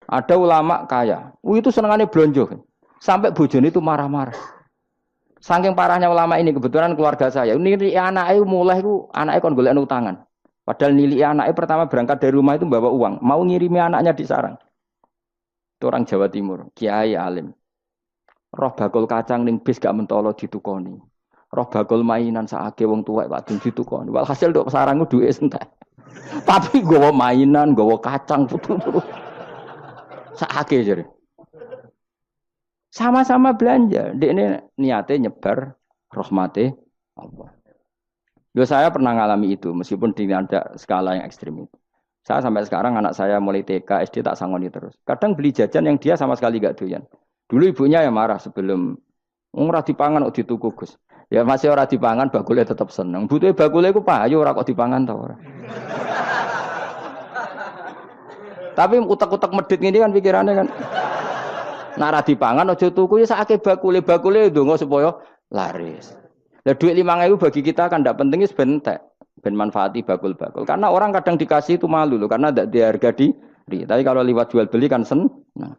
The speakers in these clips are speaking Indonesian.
Ada ulama kaya, itu senengannya blonjo. Sampai bojone itu marah-marah. Saking parahnya ulama ini kebetulan keluarga saya. Ini anaknya mulai itu anaknya kon golek utangan. Padahal nilai anaknya pertama berangkat dari rumah itu bawa uang, mau ngirimi anaknya di sarang. Itu orang Jawa Timur, kiai alim. Roh bakul kacang ning bis gak mentolo ditukoni. Roh bakul mainan saake wong tuwek wadon ditukoni. Walhasil nduk sarang ku duwe entek. Tapi nggawa mainan, nggawa kacang putu-putu. Saake jare. Sama-sama belanja. Dekne niate nyebar rahmate Allah. Loh, saya pernah ngalami itu meskipun di ada skala yang ekstrim itu. Saya sampai sekarang anak saya mulai TK, SD tak sangoni terus. Kadang beli jajan yang dia sama sekali gak doyan. Dulu ibunya yang marah sebelum ora dipangan kok dituku Gus. Ya masih ora dipangan bakule tetap seneng. Butuhe bakule ku payu ora kok dipangan ta ora. Tapi utek-utek medhit ngene kan pikirannya kan. Nek ora dipangan aja tuku ya sakake bakule ndonga supaya laris. Lah duit 5.000 bagi kita kan ndak penting wis bentek. Ben manfaati bakul-bakul. Karena orang kadang dikasih itu malu loh karena ndak diharga diri. Tapi kalau lewat jual beli kan seneng. Nah,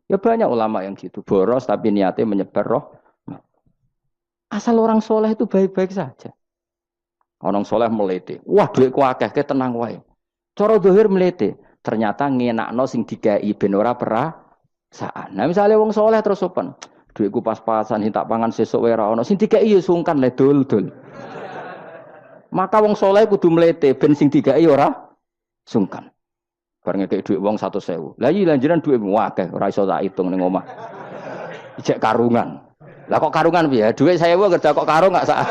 ya banyak ulama yang gitu, boros tapi niatnya menyebar roh. Asal orang soleh itu baik-baik saja. Orang soleh melete, wah duitku akeh, ke tenang wae. Cara dohir melete, ternyata ngenakno sing dikai ben ora perasaan. Nah misalnya wong soleh terus sopan, duitku pas-pasan tak pangan sesuk wae ora ono, sing dikai ya sungkan le dul-dul. Maka wong soleh kudu melete ben sing dikai ora sungkan. Bareng ngekek duit wong 100.000. Lah iki lanjiran duitmu akeh ora iso tak hitung ning omah. Ijek karungan. Lah kok karungan piye? Duit 1.000 kerja kok karung gak sak.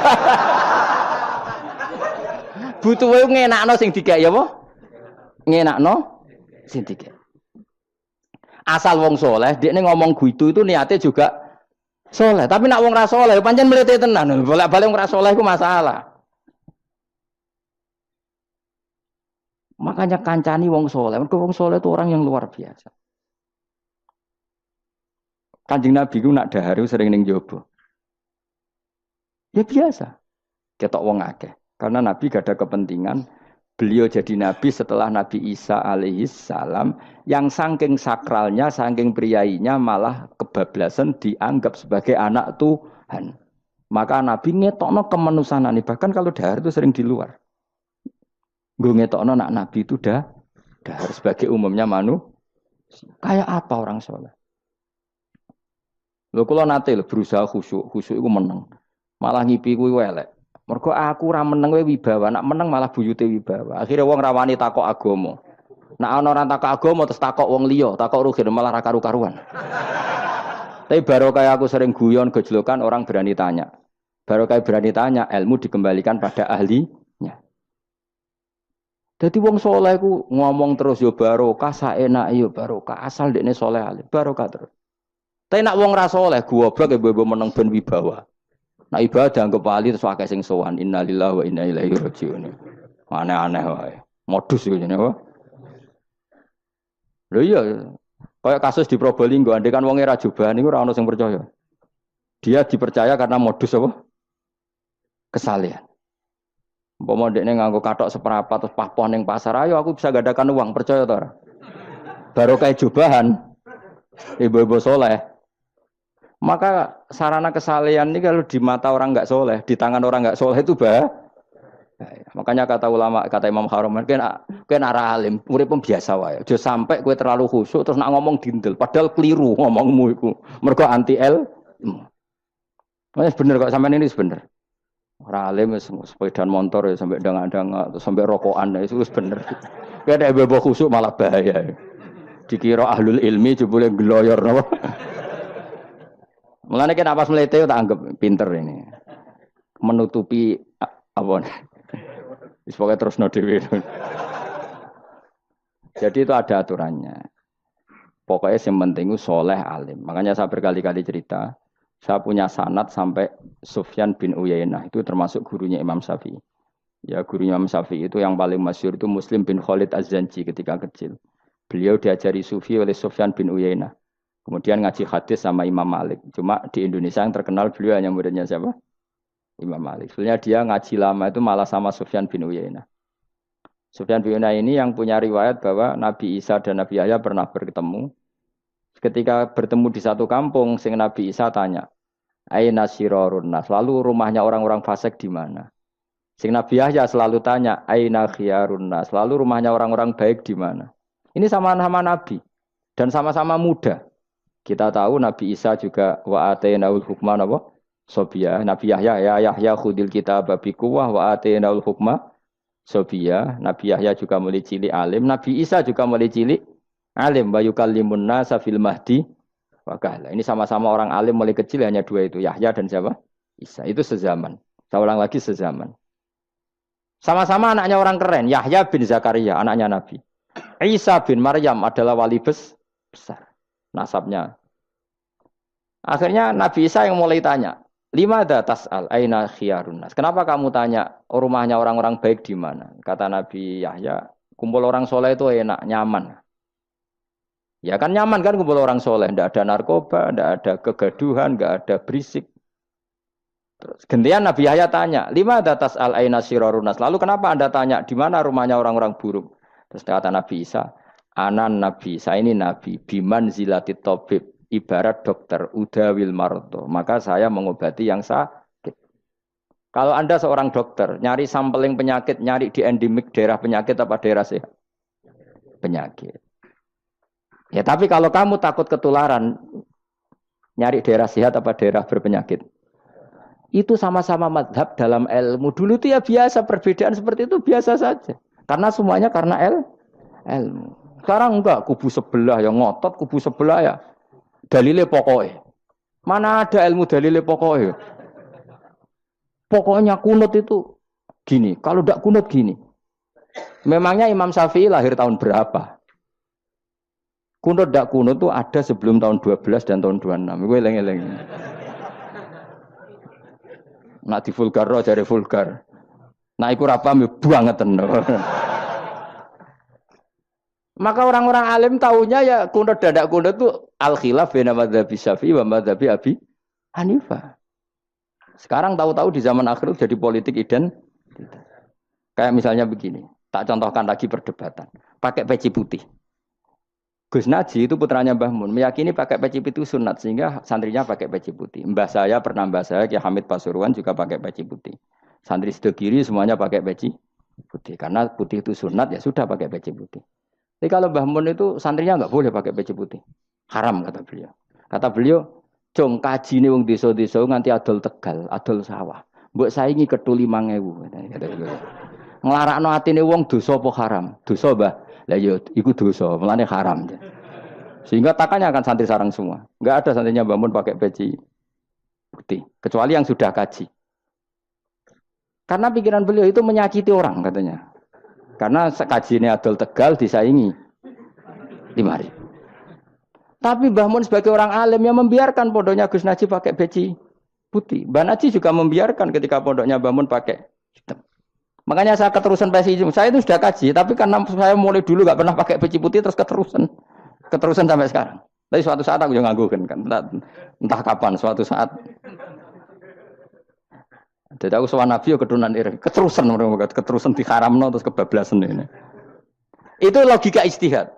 Butuhe ngenakno sing digawe apa? Ngenakno sing digawe. Asal wong soleh, dekne ngomong gitu itu niatnya juga soleh. Tapi nak wong ra soleh, pancen mlete tenan. Bolak-balik wong ra soleh iku masalah. Makanya kancani wong soleh. Mergo wong soleh itu orang yang luar biasa. Kanjeng Nabi ku nak dahar sering ning jaba. Ya biasa. Ketok wong akeh. Karena Nabi gak ada kepentingan beliau jadi Nabi setelah Nabi Isa alaihi salam yang saking sakralnya, saking priainya malah kebablasan dianggap sebagai anak Tuhan. Maka Nabi ngetokno kemanusiaan. Bahkan kalau dahar itu sering di luar. Gue ngetokno nak Nabi itu dahar sebagai umumnya kayak apa orang soleh. Lho kula nate lho berusaha khusyuk iku meneng. Malah ngipi kuwi elek. Mergo aku ora meneng wae wibawa, nak meneng malah buyute wibawa. Akhire wong ra wani takok agama. Nak ana ora takok agama terus takok wong liya, takok rugi malah ra karu-karuan. Tapi baru kayak aku sering guyon gejlokan orang berani tanya. Baru kayak berani tanya, ilmu dikembalikan pada ahlinya. Jadi wong soleh ku ngomong terus yo barokah saenak yo barokah asal dekne soleh alim barokah terus. Tapi nak wong ra saleh goblok e mbok meneng ben wibawa. Nak ibadah anggap wali terus akeh sing sowan innalillahi wa inna ilaihi rajiun. Aneh-aneh wae. Modus iku jenenge apa? Lho iya, kayak kasus di Probolinggo andekan wong ra jubah niku ora ono sing percaya. Dia dipercaya karena modus apa? Kesalehan. Umpama ndekne nganggo kathok seprapat terus pahpon ning pasar, ayo aku bisa gadakan uang, percaya to ora? Baru kayak jubahan ibu-ibu soleh. Maka sarana kesalehan ini kalau di mata orang nggak soleh, di tangan orang nggak soleh itu bahaya. Makanya kata ulama, kata Imam Haroman, kan arah alim, murid pun biasa wae. Jangan sampai kue terlalu khusyuk terus nak ngomong dindel, padahal keliru ngomongmu itu. Mergo anti ilmu. Bener kok sampean ini bener. Ora alim sepedaan motor ya sampai dang-dang atau sampai rokokan itu bener. Kayak ada bebo khusyuk malah bahaya. Dikira ahlul ilmi jebule gloyor napa. Mulane kan apa melete tak anggap pinter ini. Menutupi apa nih. Wis pokoke terusno dhewe. Jadi itu ada aturannya. Pokoknya yang penting itu soleh alim. Makanya saya berkali-kali cerita, saya punya sanad sampai Sufyan bin Uyainah itu termasuk gurunya Imam Syafi'i. Ya gurunya Imam Syafi'i itu yang paling masyhur itu Muslim bin Khalid Az-Zanji ketika kecil. Beliau diajari sufi oleh Sufyan bin Uyainah. Kemudian ngaji hadis sama Imam Malik. Cuma di Indonesia yang terkenal beliau hanya muridnya siapa? Imam Malik. Sebenarnya dia ngaji lama itu malah sama Sufyan bin Uyainah. Sufyan bin Uyainah ini yang punya riwayat bahwa Nabi Isa dan Nabi Yahya pernah bertemu. Ketika bertemu di satu kampung, sing Nabi Isa tanya, "Aina sirarun nas?" Lalu rumahnya orang-orang fasik di mana? Sing Nabi Yahya selalu tanya, "Aina khiyarun nas?" Lalu rumahnya orang-orang baik di mana? Ini sama-sama Nabi dan sama-sama muda. Kita tahu Nabi Isa juga wa atainaul hukma napa? Sobia. Nabi Yahya ya Yahya khudil kitab bi quwwah wa atainaul hukma Sobia. Nabi Yahya juga mulai cilik alim. Nabi Isa juga mulai cilik alim. Wa yukallimun nasa fil mahdi wa kahla. Ini sama-sama orang alim mulai kecil hanya dua itu. Yahya dan siapa? Isa. Itu sezaman. Saya ulang lagi sezaman. Sama-sama anaknya orang keren. Yahya bin Zakaria, anaknya Nabi. Isa bin Maryam adalah wali besar. Nasabnya. Akhirnya Nabi Isa yang mulai tanya. Limada tas'al aina khiyarun nas. Kenapa kamu tanya rumahnya orang-orang baik di mana? Kata Nabi Yahya, kumpul orang soleh itu enak, nyaman. Ya kan nyaman kan kumpul orang soleh, tidak ada narkoba, tidak ada kegaduhan, tidak ada berisik. Terus gantian Nabi Yahya tanya, limada tas'al aina sirarun nas. Lalu kenapa Anda tanya di mana rumahnya orang-orang buruk? Terus kata Nabi Isa, anan Nabi, saya ini Nabi, biman zilatit tabib. Ibarat dokter udawil marto, maka saya mengobati yang sakit. Kalau Anda seorang dokter, nyari sampling penyakit, nyari di endemik daerah penyakit apa daerah sehat? Penyakit. Ya tapi kalau kamu takut ketularan, nyari daerah sehat apa daerah berpenyakit? Itu sama-sama madhab dalam ilmu. Dulu itu ya biasa, perbedaan seperti itu biasa saja. Karena semuanya karena ilmu. Sekarang enggak, kubu sebelah yang ngotot, kubu sebelah ya dalile pokoknya. Mana ada ilmu dalile pokoknya? Pokoknya kunut itu gini. Kalau tidak kunut gini. Memangnya Imam Syafi'i lahir tahun berapa? Kunut tidak kunut itu ada sebelum tahun 12 dan tahun 26. Gue eleng-eleng. Nak di vulgar roh jare vulgar. Nah iku ra paham banget. Maka orang-orang alim tahunya ya kunut dadak kunut itu al-khilaf baina madzhabi Syafi'i wa madzhabi Abi Hanifah. Sekarang tahu-tahu di zaman akhir jadi politik identitas. Kayak misalnya begini, tak contohkan lagi perdebatan. Pakai peci putih. Gus Naji itu putranya Mbah Mun, meyakini pakai peci putih sunat sehingga santrinya pakai peci putih. Mbah saya Ki Hamid Pasuruan juga pakai peci putih. Santri sebelah kiri semuanya pakai peci putih karena putih itu sunat ya sudah pakai peci putih. Tapi kalau Mbah Mun itu santrinya nggak boleh pakai peci putih. Haram kata beliau. Kata beliau, "Jong kaji nih wong desa-desa nganti adol Tegal, adol sawah. Mbok saingi ketuli 5.000." Kata beliau. Nglarakno atine wong dosa apa haram? Dosa, Mbah. Lah ya iku dosa, mulane haram. Sehingga takanya akan santri sarang semua. Enggak ada santrinya Mbah Mun pakai peci putih, kecuali yang sudah kaji. Karena pikiran beliau itu menyakiti orang katanya. Karena kaji ini adol Tegal disaingi 5.000. Tapi Mbah Mun sebagai orang alim yang membiarkan pondoknya Gus Naji pakai peci putih. Mbah Naji juga membiarkan ketika pondoknya Mbah Mun pakai hitam. Makanya saya keterusan peci. Saya itu sudah kaji, tapi karena saya mulai dulu nggak pernah pakai peci putih terus keterusan sampai sekarang. Tapi suatu saat aku juga nganggukan kan, entah kapan suatu saat. Jadi aku soal Nabi ya keturunan iri, keterusan diharamno terus kebablasan ini. Itu logika ijtihad.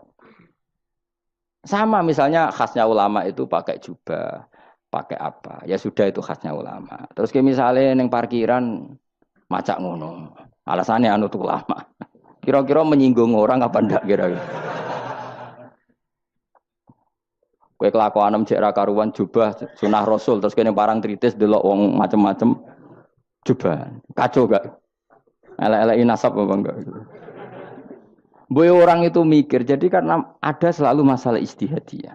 Sama misalnya khasnya ulama itu pakai jubah, pakai apa? Ya sudah itu khasnya ulama. Terus kayak misalnya neng parkiran macak ngono. Alasannya anut ulama. Kira-kira menyinggung orang apa ndak kira-kira? Kowe kelakuanem cek ra karuan jubah sunah Rasul terus kene parang tritis delok wong macem-macem jubah. Kacau gak? Elek-eleki nasab apa enggak? Boy orang itu mikir, jadi karena ada selalu masalah ijtihadiyah.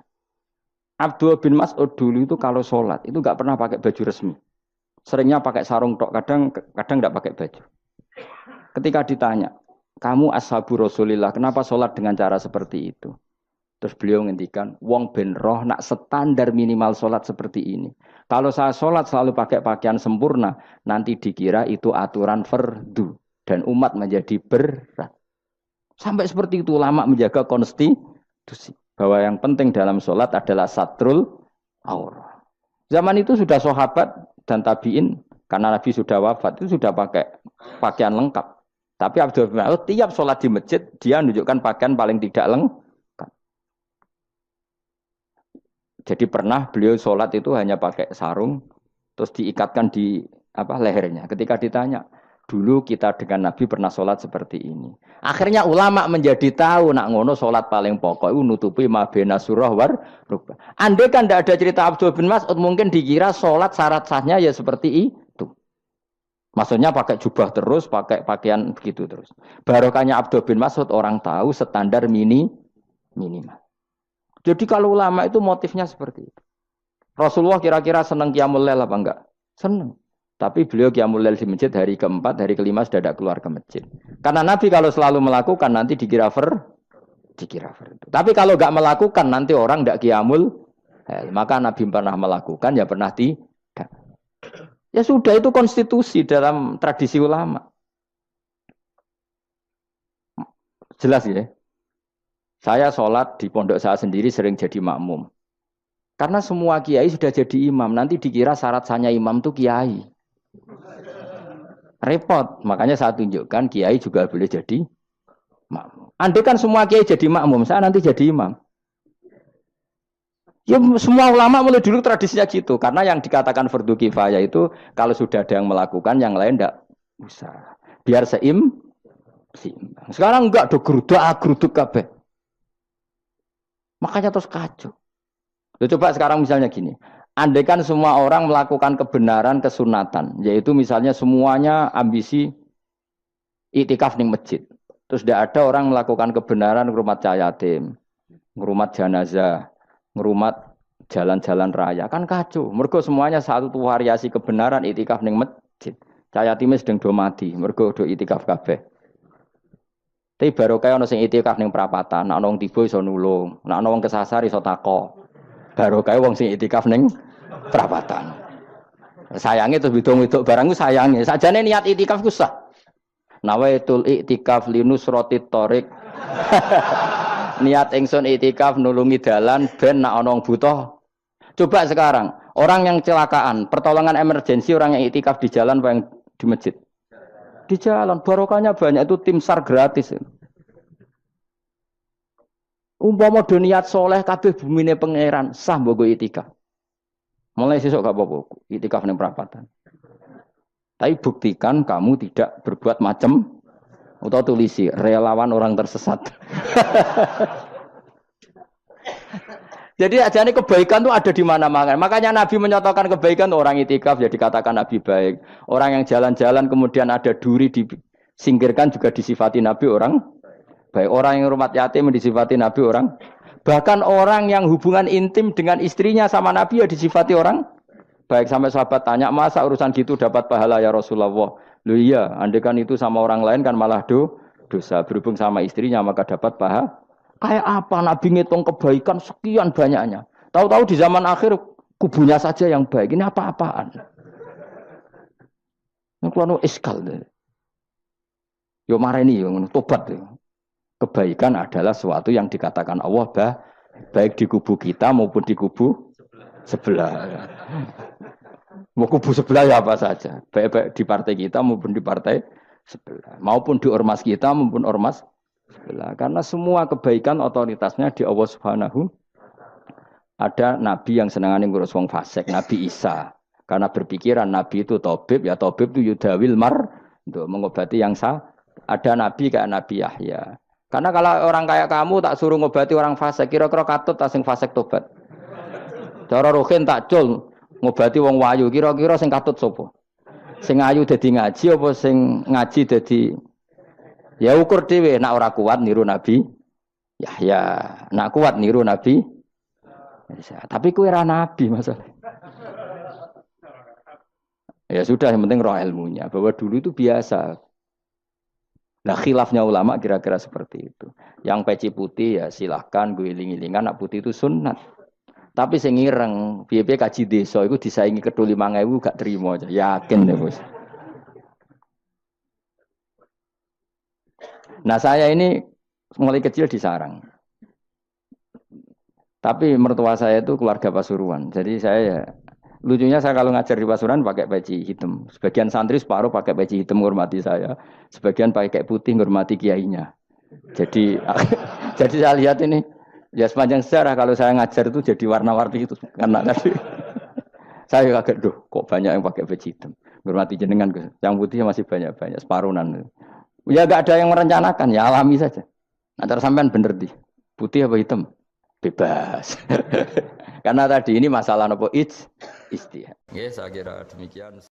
Abdullah bin Mas'ud dulu itu kalau sholat itu nggak pernah pakai baju resmi, seringnya pakai sarung tok, kadang nggak pakai baju. Ketika ditanya, kamu ashabu Rasulillah, kenapa sholat dengan cara seperti itu? Terus beliau ngendikan, wong ben roh nak standar minimal sholat seperti ini. Kalau saya sholat selalu pakai pakaian sempurna, nanti dikira itu aturan fardu dan umat menjadi berat. Sampai seperti itu ulama menjaga konstitusi bahwa yang penting dalam sholat adalah satrul aurah. Zaman itu sudah sahabat dan tabiin karena Nabi sudah wafat itu sudah pakai pakaian lengkap. Tapi Abdul bin Mas'ud tiap sholat di masjid dia menunjukkan pakaian paling tidak lengkap. Jadi pernah beliau sholat itu hanya pakai sarung, terus diikatkan di lehernya. Ketika ditanya, dulu kita dengan Nabi pernah sholat seperti ini. Akhirnya ulama menjadi tahu nak ngono sholat paling pokok itu nutupi mabena surah war rukbah. Andai kan tidak ada cerita Abdul bin Mas'ud mungkin dikira sholat syarat sahnya ya seperti itu. Maksudnya pakai jubah terus, pakai pakaian begitu terus. Barokahnya Abdul bin Mas'ud orang tahu standar minimal. Jadi kalau ulama itu motifnya seperti itu. Rasulullah kira-kira senang qiyamul lail apa enggak? Senang. Tapi beliau qiyamul lail di masjid hari keempat, hari kelima sudah tidak keluar ke masjid. Karena Nabi kalau selalu melakukan nanti dikira dikira. Tapi kalau enggak melakukan nanti orang enggak qiyamul lail. Maka Nabi pernah melakukan ya pernah tidak. Ya sudah itu konstitusi dalam tradisi ulama. Jelas ya. Saya sholat di pondok saya sendiri sering jadi makmum. Karena semua kiai sudah jadi imam. Nanti dikira syarat sahnya imam itu kiai. Repot. Makanya saya tunjukkan kiai juga boleh jadi makmum. Andai kan semua kiai jadi makmum, saya nanti jadi imam. Ya semua ulama mulai dulu tradisinya gitu. Karena yang dikatakan fardu kifayah itu kalau sudah ada yang melakukan, yang lain tidak usah. Biar seimbang. Sekarang enggak do geruduk kabeh. Makanya terus kacau. Coba sekarang misalnya gini. Andai kan semua orang melakukan kebenaran kesunatan, yaitu misalnya semuanya ambisi iktikaf di masjid. Terus tidak ada orang melakukan kebenaran ngrumat yatim, ngrumat jenazah, ngrumat jalan-jalan raya. Kan kacau. Mergo semuanya satu variasi kebenaran iktikaf di masjid. Yatim sedang do mati, mergo do iktikaf kabeh. Tapi baru kaya ono sing itikaf ning perapatan, nek ono wong tiba iso nulung, nek ono wong kesasar iso tako. Baru kaya wong sing itikaf ning perapatan. Sayange terus bidung-bidung barang ku sayange. Sakjane niat itikaf ku sah. Nawaitul iktikaf linusratit thoriq. Niat ingsun itikaf nulungi dalan ben nek ono wong butuh. Coba sekarang, orang yang kecelakaan, pertolongan emergensi orang yang itikaf di jalan apa yang di masjid? Di jalan, barokahnya banyak itu tim SAR gratis. Umpama do niat soleh kabeh bumine pangeran sah mbok itikaf. Mulai sesuk gak apa-apa itikaf ning perapatan. Tapi buktikan kamu tidak berbuat macam atau tulisi relawan orang tersesat. Jadi ajane kebaikan itu ada di mana-mana. Makanya Nabi menyatakan kebaikan orang itikaf jadi dikatakan Nabi baik. Orang yang jalan-jalan kemudian ada duri disingkirkan juga disifati Nabi orang baik. Orang yang rumah yatim disifati Nabi orang. Bahkan orang yang hubungan intim dengan istrinya sama Nabi ya disifati orang baik. Sampai sahabat tanya, masa urusan gitu dapat pahala ya Rasulullah? Loh iya, andai kan itu sama orang lain kan malah dosa. Berhubung sama istrinya maka dapat pahala. Kayak apa Nabi ngitung kebaikan sekian banyaknya. Tahu-tahu di zaman akhir kubunya saja yang baik. Ini apa-apaan? Ini kalau iskal. Yo mareni yo tobat yo. Kebaikan adalah sesuatu yang dikatakan Allah baik di kubu kita maupun di kubu sebelah. Mau kubu sebelah ya apa saja. Baik di partai kita maupun di partai sebelah. Maupun di ormas kita maupun ormas karena semua kebaikan otoritasnya di Allah Subhanahu. Ada nabi yang senangane ngurus wong fasik, Nabi Isa. Karena berpikiran nabi itu tabib, ya tabib itu yudawil untuk mengobati yang sah. Ada nabi kayak Nabi Yahya. Karena kalau orang kayak kamu tak suruh ngobati orang fasik, kira-kira katut tak sing fasik tobat. Cara rohin tak cul ngobati wong wayu, kira-kira sing katut sapa? Sing ayu dadi ngaji apa sing ngaji dadi. Ya ukur dhewe, nak ora kuat niru Nabi Yahya, nak kuat niru Nabi Isa. Tapi kowe ora nabi masalah. Ya sudah, yang penting roh ilmunya. Bahwa dulu itu biasa. Nah khilafnya ulama kira-kira seperti itu. Yang peci putih ya silahkan gue iling-ilingan, nak putih itu sunat. Tapi sing ireng, piye-piye kaji desa iku disaingi kedul 5.000 gak terima aja. Yakin deh bos. Nah saya ini mulai kecil di sarang. Tapi mertua saya itu keluarga Pasuruan. Jadi saya Lucunya saya kalau ngajar di Pasuruan pakai peci hitam. Sebagian santri separuh pakai peci hitam menghormati saya. Sebagian pakai putih menghormati kiainya. Jadi jadi saya lihat ini ya sepanjang sejarah kalau saya ngajar itu jadi warna-warni itu karena tadi saya kaget kok banyak yang pakai peci hitam. Menghormati jenengan Gus. Yang putih masih banyak separuhan. Ya enggak ada yang merencanakan, ya alami saja. Antara sampean bener di putih apa hitam? Bebas. Karena tadi ini masalah nopo istihad. Ya, saya kira demikian.